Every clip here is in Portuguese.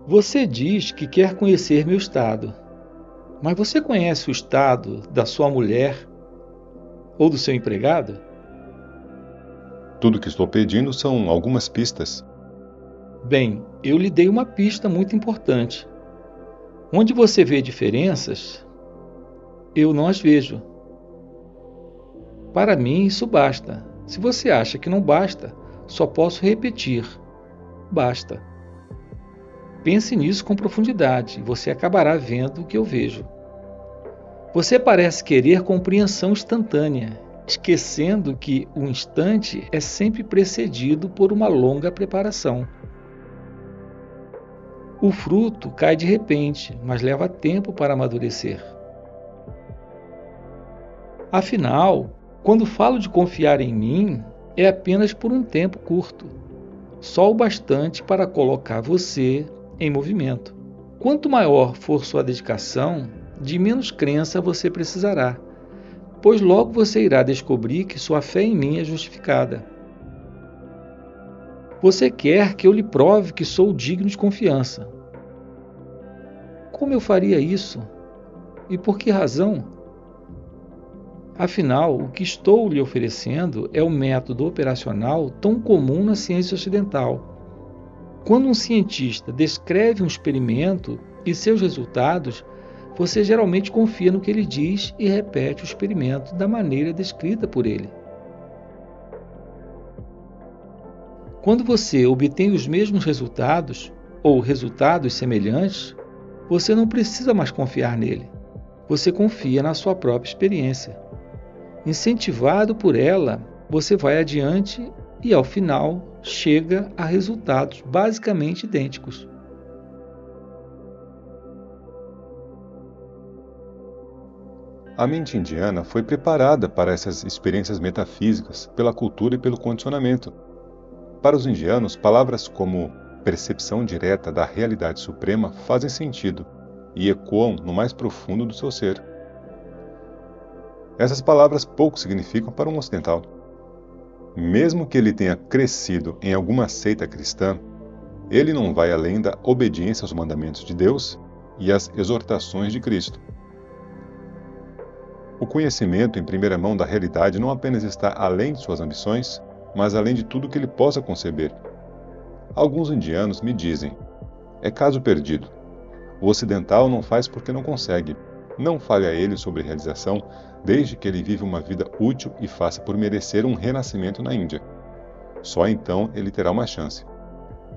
Você diz que quer conhecer meu estado, mas você conhece o estado da sua mulher ou do seu empregado? Tudo que estou pedindo são algumas pistas. Bem, eu lhe dei uma pista muito importante. Onde você vê diferenças, eu não as vejo. Para mim, isso basta. Se você acha que não basta, só posso repetir: basta. Pense nisso com profundidade e você acabará vendo o que eu vejo. Você parece querer compreensão instantânea, esquecendo que o instante é sempre precedido por uma longa preparação. O fruto cai de repente, mas leva tempo para amadurecer. Afinal, quando falo de confiar em mim, é apenas por um tempo curto, só o bastante para colocar você em movimento. Quanto maior for sua dedicação, de menos crença você precisará, pois logo você irá descobrir que sua fé em mim é justificada. Você quer que eu lhe prove que sou digno de confiança. Como eu faria isso? E por que razão? Afinal, o que estou lhe oferecendo é o método operacional tão comum na ciência ocidental. Quando um cientista descreve um experimento e seus resultados, você geralmente confia no que ele diz e repete o experimento da maneira descrita por ele. Quando você obtém os mesmos resultados, ou resultados semelhantes, você não precisa mais confiar nele. Você confia na sua própria experiência. Incentivado por ela, você vai adiante e, ao final, chega a resultados basicamente idênticos. A mente indiana foi preparada para essas experiências metafísicas pela cultura e pelo condicionamento. Para os indianos, palavras como percepção direta da realidade suprema fazem sentido e ecoam no mais profundo do seu ser. Essas palavras pouco significam para um ocidental. Mesmo que ele tenha crescido em alguma seita cristã, ele não vai além da obediência aos mandamentos de Deus e às exortações de Cristo. O conhecimento em primeira mão da realidade não apenas está além de suas ambições, mas além de tudo que ele possa conceber. Alguns indianos me dizem: é caso perdido. O ocidental não faz porque não consegue. Não fale a ele sobre realização, desde que ele vive uma vida útil e faça por merecer um renascimento na Índia. Só então ele terá uma chance.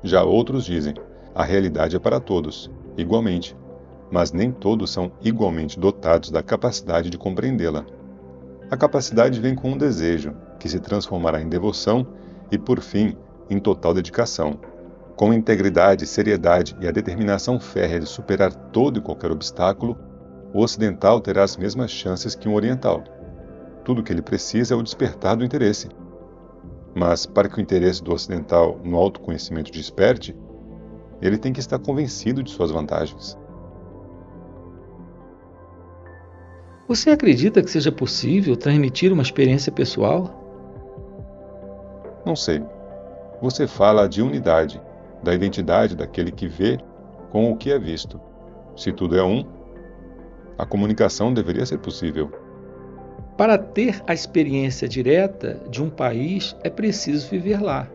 Já outros dizem: a realidade é para todos, igualmente, mas nem todos são igualmente dotados da capacidade de compreendê-la. A capacidade vem com um desejo, que se transformará em devoção e, por fim, em total dedicação. Com integridade, seriedade e a determinação férrea de superar todo e qualquer obstáculo, o ocidental terá as mesmas chances que um oriental. Tudo o que ele precisa é o despertar do interesse. Mas, para que o interesse do ocidental no autoconhecimento desperte, ele tem que estar convencido de suas vantagens. Você acredita que seja possível transmitir uma experiência pessoal? Não sei. Você fala de unidade, da identidade daquele que vê com o que é visto. Se tudo é um, a comunicação deveria ser possível. Para ter a experiência direta de um país, é preciso viver lá.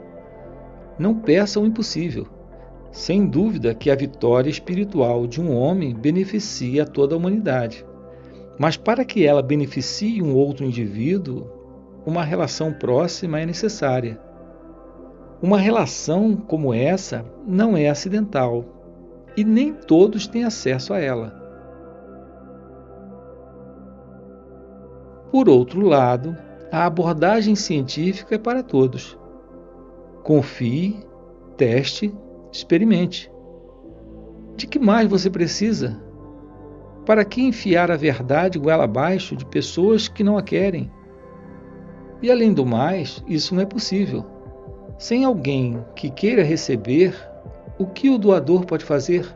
Não peça o impossível. Sem dúvida que a vitória espiritual de um homem beneficia toda a humanidade. Mas para que ela beneficie um outro indivíduo, uma relação próxima é necessária. Uma relação como essa não é acidental e nem todos têm acesso a ela. Por outro lado, a abordagem científica é para todos. Confie, teste, experimente. De que mais você precisa? Para que enfiar a verdade goela abaixo de pessoas que não a querem? E além do mais, isso não é possível. Sem alguém que queira receber, o que o doador pode fazer?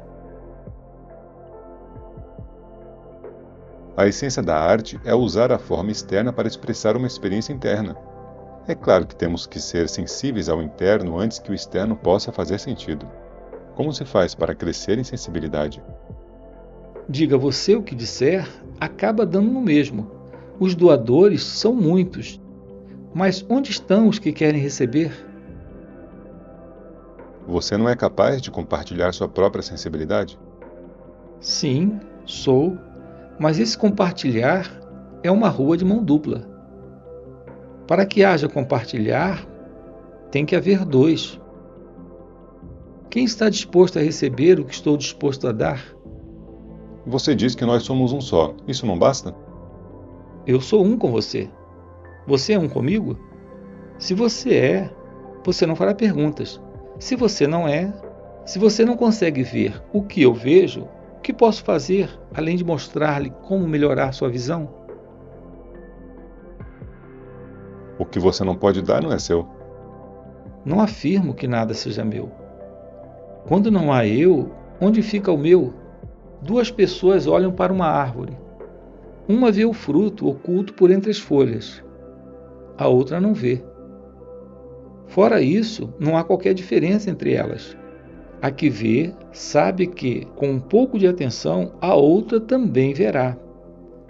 A essência da arte é usar a forma externa para expressar uma experiência interna. É claro que temos que ser sensíveis ao interno antes que o externo possa fazer sentido. Como se faz para crescer em sensibilidade? Diga você o que disser, acaba dando no mesmo. Os doadores são muitos, mas onde estão os que querem receber? Você não é capaz de compartilhar sua própria sensibilidade? Sim, sou, mas esse compartilhar é uma rua de mão dupla. Para que haja compartilhar, tem que haver dois. Quem está disposto a receber o que estou disposto a dar? Você diz que nós somos um só. Isso não basta? Eu sou um com você. Você é um comigo? Se você é, você não fará perguntas. Se você não é, se você não consegue ver o que eu vejo, o que posso fazer além de mostrar-lhe como melhorar sua visão? O que você não pode dar não é seu. Não afirmo que nada seja meu. Quando não há eu, onde fica o meu? Duas pessoas olham para uma árvore. Uma vê o fruto oculto por entre as folhas. A outra não vê. Fora isso, não há qualquer diferença entre elas. A que vê sabe que, com um pouco de atenção, a outra também verá.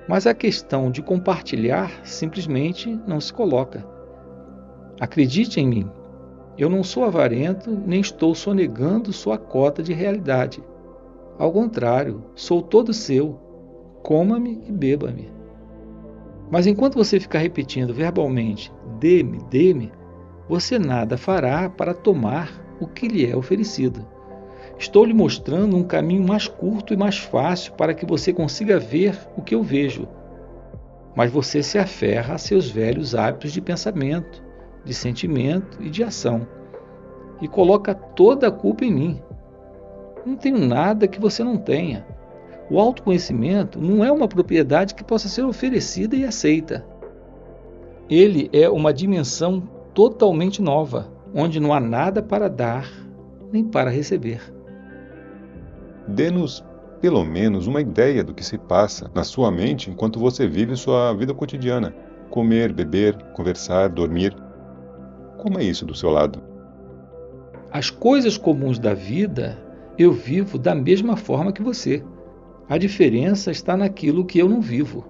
Mas a questão de compartilhar simplesmente não se coloca. Acredite em mim. Eu não sou avarento, nem estou sonegando sua cota de realidade. Ao contrário, sou todo seu. Coma-me e beba-me. Mas enquanto você ficar repetindo verbalmente, dê-me, você nada fará para tomar o que lhe é oferecido. Estou lhe mostrando um caminho mais curto e mais fácil para que você consiga ver o que eu vejo. Mas você se aferra a seus velhos hábitos de pensamento, de sentimento e de ação, e coloca toda a culpa em mim. Não tenho nada que você não tenha. O autoconhecimento não é uma propriedade que possa ser oferecida e aceita. Ele é uma dimensão totalmente nova, onde não há nada para dar nem para receber. Dê-nos, pelo menos, uma ideia do que se passa na sua mente enquanto você vive sua vida cotidiana. Comer, beber, conversar, dormir. Como é isso do seu lado? As coisas comuns da vida eu vivo da mesma forma que você. A diferença está naquilo que eu não vivo.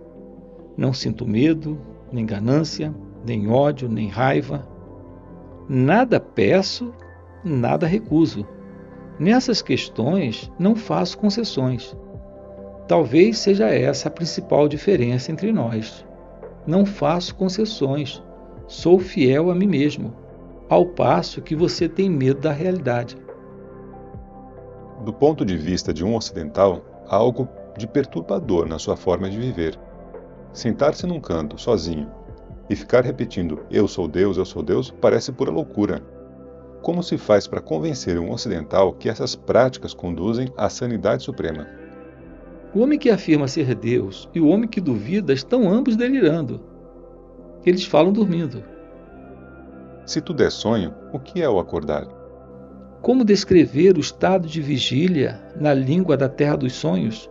Não sinto medo, nem ganância, nem ódio, nem raiva. Nada peço, nada recuso. Nessas questões não faço concessões. Talvez seja essa a principal diferença entre nós. Não faço concessões. Sou fiel a mim mesmo, ao passo que você tem medo da realidade. Do ponto de vista de um ocidental, há algo de perturbador na sua forma de viver. Sentar-se num canto, sozinho, e ficar repetindo eu sou Deus, parece pura loucura. Como se faz para convencer um ocidental que essas práticas conduzem à sanidade suprema? O homem que afirma ser Deus e o homem que duvida estão ambos delirando. Eles falam dormindo. Se tudo é sonho, o que é o acordar? Como descrever o estado de vigília na língua da terra dos sonhos?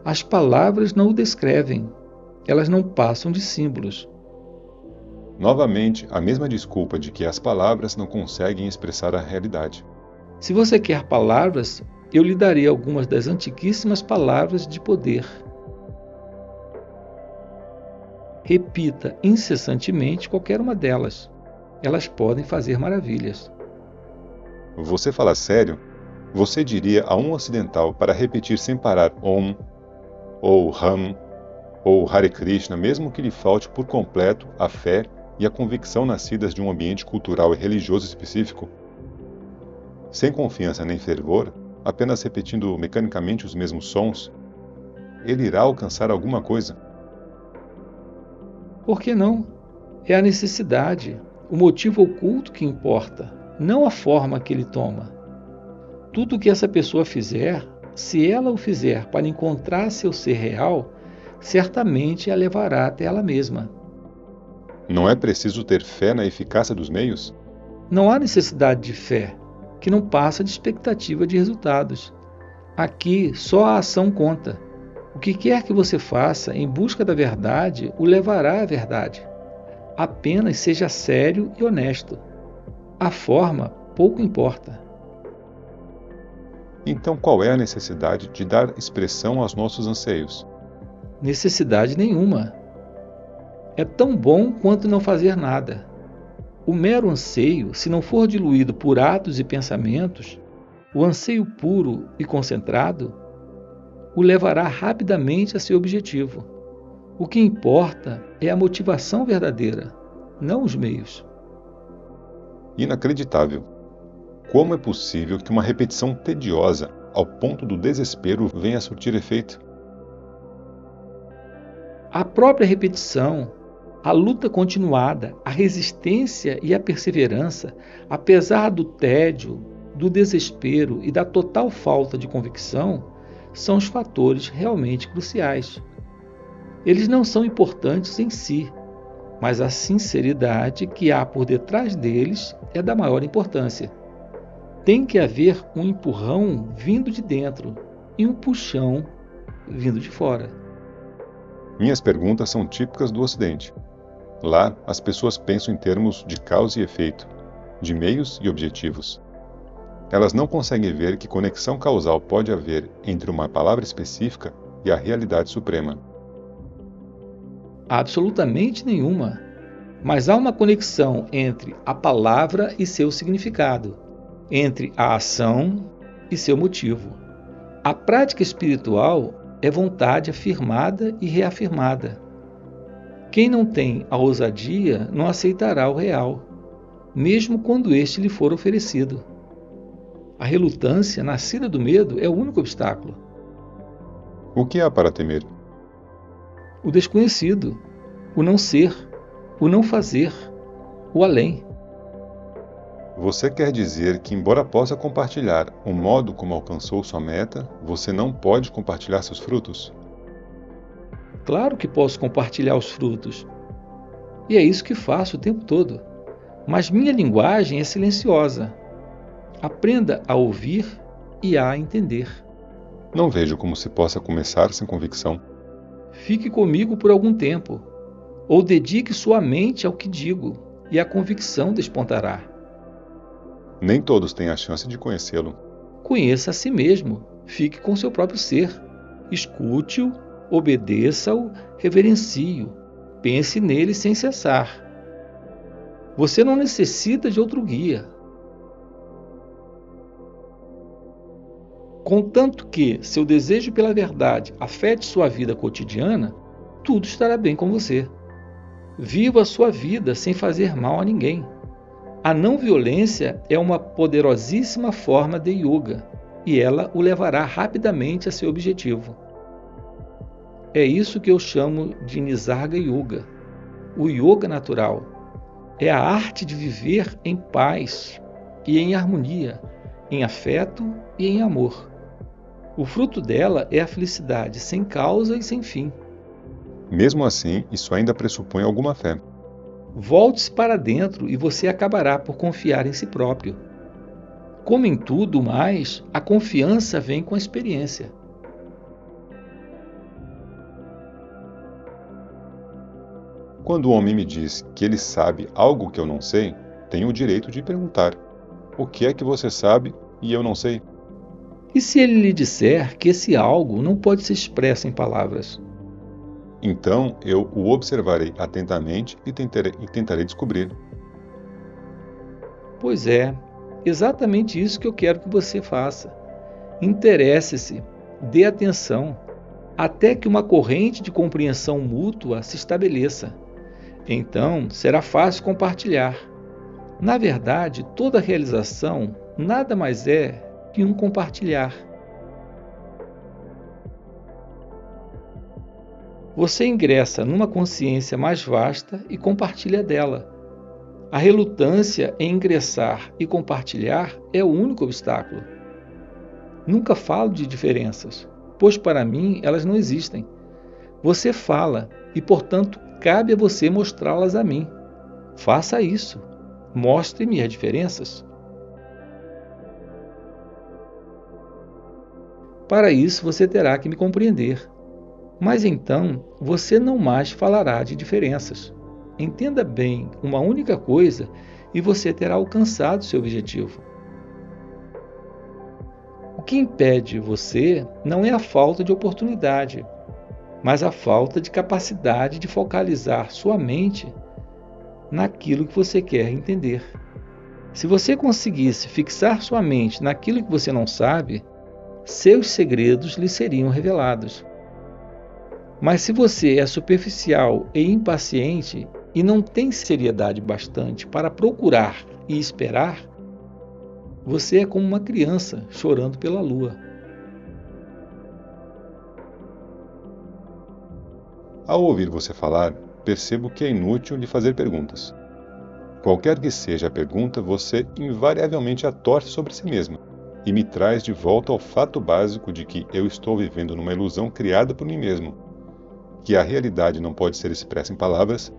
As palavras não o descrevem. Elas não passam de símbolos. Novamente, a mesma desculpa de que as palavras não conseguem expressar a realidade. Se você quer palavras, eu lhe darei algumas das antiquíssimas palavras de poder. Repita incessantemente qualquer uma delas. Elas podem fazer maravilhas. Você fala sério? Você diria a um ocidental para repetir sem parar Om, ou Ram, ou Hare Krishna, mesmo que lhe falte por completo a fé e a convicção nascidas de um ambiente cultural e religioso específico? Sem confiança nem fervor, apenas repetindo mecanicamente os mesmos sons, ele irá alcançar alguma coisa? Por que não? É a necessidade, o motivo oculto que importa, não a forma que ele toma. Tudo o que essa pessoa fizer, se ela o fizer para encontrar seu ser real, certamente a levará até ela mesma. Não é preciso ter fé na eficácia dos meios? Não há necessidade de fé, que não passa de expectativa de resultados. Aqui só a ação conta. O que quer que você faça em busca da verdade o levará à verdade. Apenas seja sério e honesto. A forma pouco importa. Então qual é a necessidade de dar expressão aos nossos anseios? Necessidade nenhuma. É tão bom quanto não fazer nada. O mero anseio, se não for diluído por atos e pensamentos, o anseio puro e concentrado, o levará rapidamente a seu objetivo. O que importa é a motivação verdadeira, não os meios. Inacreditável! Como é possível que uma repetição tediosa, ao ponto do desespero, venha a surtir efeito? A própria repetição, a luta continuada, a resistência e a perseverança, apesar do tédio, do desespero e da total falta de convicção, são os fatores realmente cruciais. Eles não são importantes em si, mas a sinceridade que há por detrás deles é da maior importância. Tem que haver um empurrão vindo de dentro e um puxão vindo de fora. Minhas perguntas são típicas do Ocidente. Lá, as pessoas pensam em termos de causa e efeito, de meios e objetivos. Elas não conseguem ver que conexão causal pode haver entre uma palavra específica e a realidade suprema. Absolutamente nenhuma. Mas há uma conexão entre a palavra e seu significado, entre a ação e seu motivo. A prática espiritual é vontade afirmada e reafirmada. Quem não tem a ousadia não aceitará o real, mesmo quando este lhe for oferecido. A relutância, nascida do medo, é o único obstáculo. O que há para temer? O desconhecido, o não ser, o não fazer, o além. Você quer dizer que, embora possa compartilhar o modo como alcançou sua meta, você não pode compartilhar seus frutos? Claro que posso compartilhar os frutos. E é isso que faço o tempo todo. Mas minha linguagem é silenciosa. Aprenda a ouvir e a entender. Não vejo como se possa começar sem convicção. Fique comigo por algum tempo, ou dedique sua mente ao que digo, e a convicção despontará. Nem todos têm a chance de conhecê-lo. Conheça a si mesmo, fique com seu próprio ser. Escute-o, obedeça-o, reverencie-o, pense nele sem cessar. Você não necessita de outro guia. Contanto que seu desejo pela verdade afete sua vida cotidiana, tudo estará bem com você. Viva a sua vida sem fazer mal a ninguém. A não violência é uma poderosíssima forma de yoga e ela o levará rapidamente a seu objetivo. É isso que eu chamo de Nisarga Yoga, o yoga natural. É a arte de viver em paz e em harmonia, em afeto e em amor. O fruto dela é a felicidade sem causa e sem fim. Mesmo assim, isso ainda pressupõe alguma fé. Volte-se para dentro e você acabará por confiar em si próprio. Como em tudo mais, a confiança vem com a experiência. Quando o homem me diz que ele sabe algo que eu não sei, tenho o direito de perguntar: o que é que você sabe e eu não sei? E se ele lhe disser que esse algo não pode ser expresso em palavras? Então eu o observarei atentamente e tentarei descobrir. Pois é, exatamente isso que eu quero que você faça. Interesse-se, dê atenção, até que uma corrente de compreensão mútua se estabeleça. Então, será fácil compartilhar. Na verdade, toda realização nada mais é que um compartilhar. Você ingressa numa consciência mais vasta e compartilha dela. A relutância em ingressar e compartilhar é o único obstáculo. Nunca falo de diferenças, pois para mim elas não existem. Você fala e, portanto, cabe a você mostrá-las a mim. Faça isso. Mostre-me as diferenças. Para isso você terá que me compreender. Mas então você não mais falará de diferenças. Entenda bem uma única coisa e você terá alcançado seu objetivo. O que impede você não é a falta de oportunidade, mas a falta de capacidade de focalizar sua mente naquilo que você quer entender. Se você conseguisse fixar sua mente naquilo que você não sabe, seus segredos lhe seriam revelados. Mas se você é superficial e impaciente e não tem seriedade bastante para procurar e esperar, você é como uma criança chorando pela lua. Ao ouvir você falar, percebo que é inútil lhe fazer perguntas. Qualquer que seja a pergunta, você invariavelmente a torce sobre si mesma e me traz de volta ao fato básico de que eu estou vivendo numa ilusão criada por mim mesmo, que a realidade não pode ser expressa em palavras,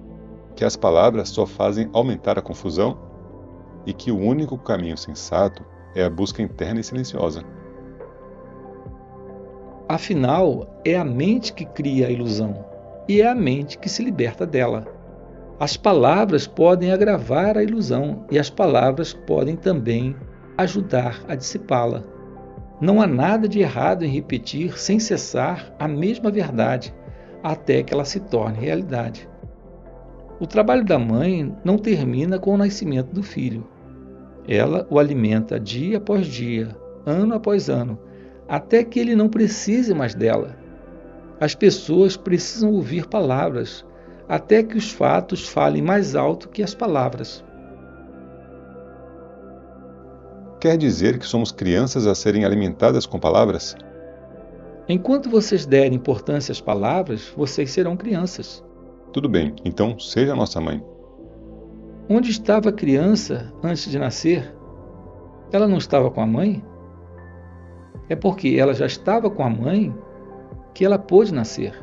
que as palavras só fazem aumentar a confusão e que o único caminho sensato é a busca interna e silenciosa. Afinal, é a mente que cria a ilusão e é a mente que se liberta dela. As palavras podem agravar a ilusão e as palavras podem também ajudar a dissipá-la. Não há nada de errado em repetir sem cessar a mesma verdade até que ela se torne realidade. O trabalho da mãe não termina com o nascimento do filho. Ela o alimenta dia após dia, ano após ano, até que ele não precise mais dela. As pessoas precisam ouvir palavras, até que os fatos falem mais alto que as palavras. Quer dizer que somos crianças a serem alimentadas com palavras? Enquanto vocês derem importância às palavras, vocês serão crianças. Tudo bem, então seja nossa mãe. Onde estava a criança antes de nascer? Ela não estava com a mãe? É porque ela já estava com a mãe que ela pôde nascer.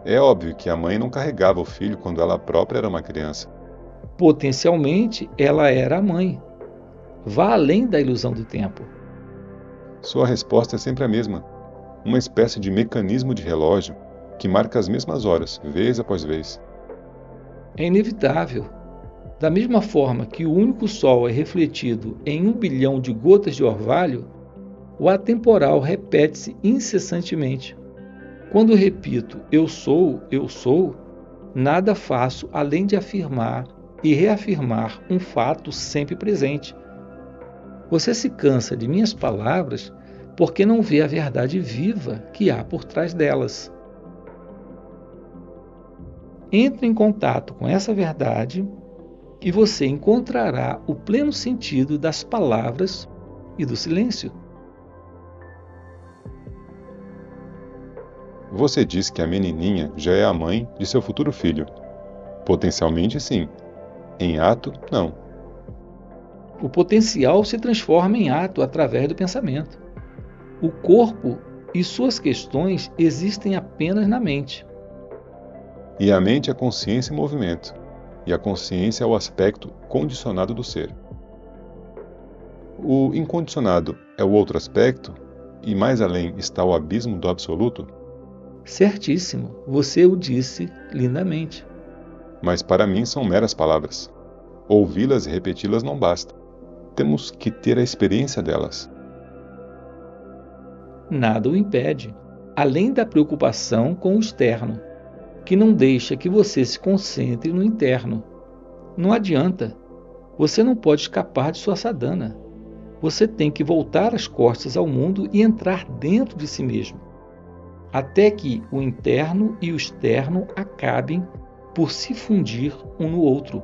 É óbvio que a mãe não carregava o filho quando ela própria era uma criança. Potencialmente, ela era a mãe. Vá além da ilusão do tempo. Sua resposta é sempre a mesma. Uma espécie de mecanismo de relógio que marca as mesmas horas, vez após vez. É inevitável. Da mesma forma que o único sol é refletido em 1 bilhão de gotas de orvalho, o atemporal repete-se incessantemente. Quando repito eu sou, nada faço além de afirmar e reafirmar um fato sempre presente. Você se cansa de minhas palavras porque não vê a verdade viva que há por trás delas. Entre em contato com essa verdade e você encontrará o pleno sentido das palavras e do silêncio. Você diz que a menininha já é a mãe de seu futuro filho. Potencialmente, sim. Em ato, não. O potencial se transforma em ato através do pensamento. O corpo e suas questões existem apenas na mente. E a mente é consciência em movimento, e a consciência é o aspecto condicionado do ser. O incondicionado é o outro aspecto, e mais além está o abismo do absoluto? Certíssimo, você o disse lindamente. Mas para mim são meras palavras. Ouvi-las e repeti-las não basta. Temos que ter a experiência delas. Nada o impede, além da preocupação com o externo, que não deixa que você se concentre no interno. Não adianta, você não pode escapar de sua sadhana. Você tem que voltar as costas ao mundo e entrar dentro de si mesmo, até que o interno e o externo acabem por se fundir um no outro,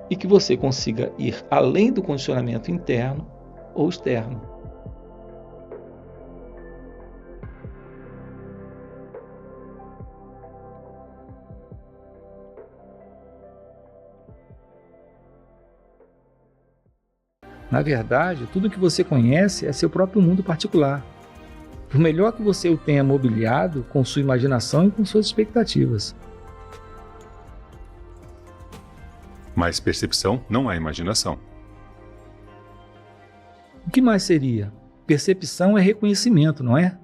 e que você consiga ir além do condicionamento interno ou externo. Na verdade, tudo que você conhece é seu próprio mundo particular. Por melhor que você o tenha mobiliado com sua imaginação e com suas expectativas. Mas percepção não é imaginação. O que mais seria? Percepção é reconhecimento, não é?